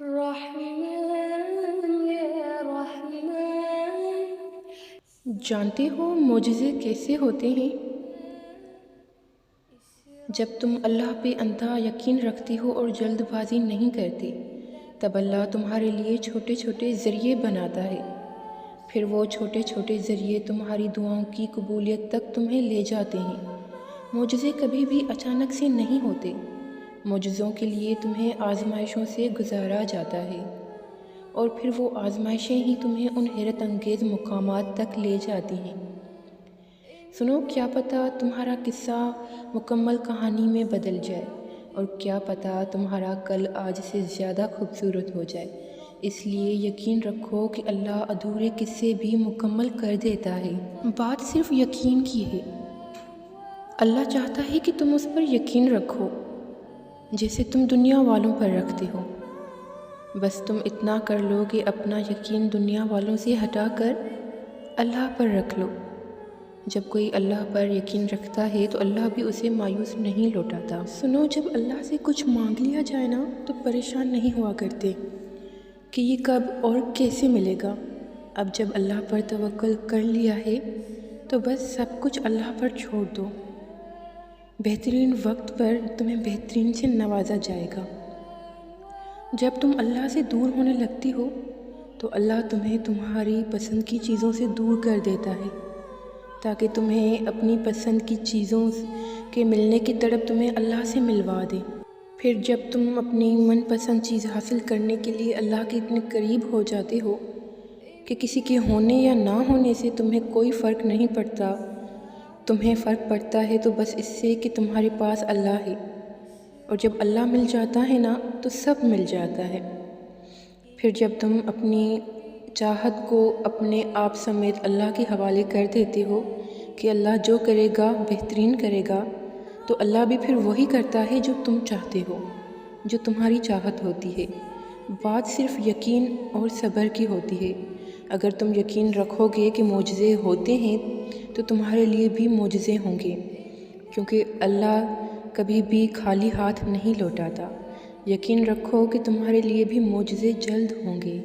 رحمن یا رحمن۔ جانتے ہو معجزے کیسے ہوتے ہیں؟ جب تم اللہ پہ اندھا یقین رکھتے ہو اور جلد بازی نہیں کرتے، تب اللہ تمہارے لیے چھوٹے چھوٹے ذریعے بناتا ہے۔ پھر وہ چھوٹے چھوٹے ذریعے تمہاری دعاؤں کی قبولیت تک تمہیں لے جاتے ہیں۔ معجزے کبھی بھی اچانک سے نہیں ہوتے۔ معجزوں کے لیے تمہیں آزمائشوں سے گزارا جاتا ہے، اور پھر وہ آزمائشیں ہی تمہیں ان حیرت انگیز مقامات تک لے جاتی ہیں۔ سنو، کیا پتہ تمہارا قصہ مکمل کہانی میں بدل جائے، اور کیا پتہ تمہارا کل آج سے زیادہ خوبصورت ہو جائے۔ اس لیے یقین رکھو کہ اللہ ادھورے قصے بھی مکمل کر دیتا ہے۔ بات صرف یقین کی ہے۔ اللہ چاہتا ہے کہ تم اس پر یقین رکھو جیسے تم دنیا والوں پر رکھتے ہو۔ بس تم اتنا کر لو کہ اپنا یقین دنیا والوں سے ہٹا کر اللہ پر رکھ لو۔ جب کوئی اللہ پر یقین رکھتا ہے تو اللہ بھی اسے مایوس نہیں لوٹاتا۔ سنو، جب اللہ سے کچھ مانگ لیا جائے نا تو پریشان نہیں ہوا کرتے کہ یہ کب اور کیسے ملے گا۔ اب جب اللہ پر توکل کر لیا ہے تو بس سب کچھ اللہ پر چھوڑ دو۔ بہترین وقت پر تمہیں بہترین سے نوازا جائے گا۔ جب تم اللہ سے دور ہونے لگتی ہو تو اللہ تمہیں تمہاری پسند کی چیزوں سے دور کر دیتا ہے، تاکہ تمہیں اپنی پسند کی چیزوں کے ملنے کی تڑپ تمہیں اللہ سے ملوا دے۔ پھر جب تم اپنی من پسند چیز حاصل کرنے کے لیے اللہ کے اتنے قریب ہو جاتے ہو کہ کسی کے ہونے یا نہ ہونے سے تمہیں کوئی فرق نہیں پڑتا، تمہیں فرق پڑتا ہے تو بس اس سے کہ تمہارے پاس اللہ ہے، اور جب اللہ مل جاتا ہے نا تو سب مل جاتا ہے۔ پھر جب تم اپنی چاہت کو اپنے آپ سمیت اللہ کے حوالے کر دیتے ہو کہ اللہ جو کرے گا بہترین کرے گا، تو اللہ بھی پھر وہی کرتا ہے جو تم چاہتے ہو، جو تمہاری چاہت ہوتی ہے۔ بات صرف یقین اور صبر کی ہوتی ہے۔ اگر تم یقین رکھو گے کہ معجزے ہوتے ہیں تو تمہارے لیے بھی معجزے ہوں گے، کیونکہ اللہ کبھی بھی خالی ہاتھ نہیں لوٹاتا۔ یقین رکھو کہ تمہارے لیے بھی معجزے جلد ہوں گے۔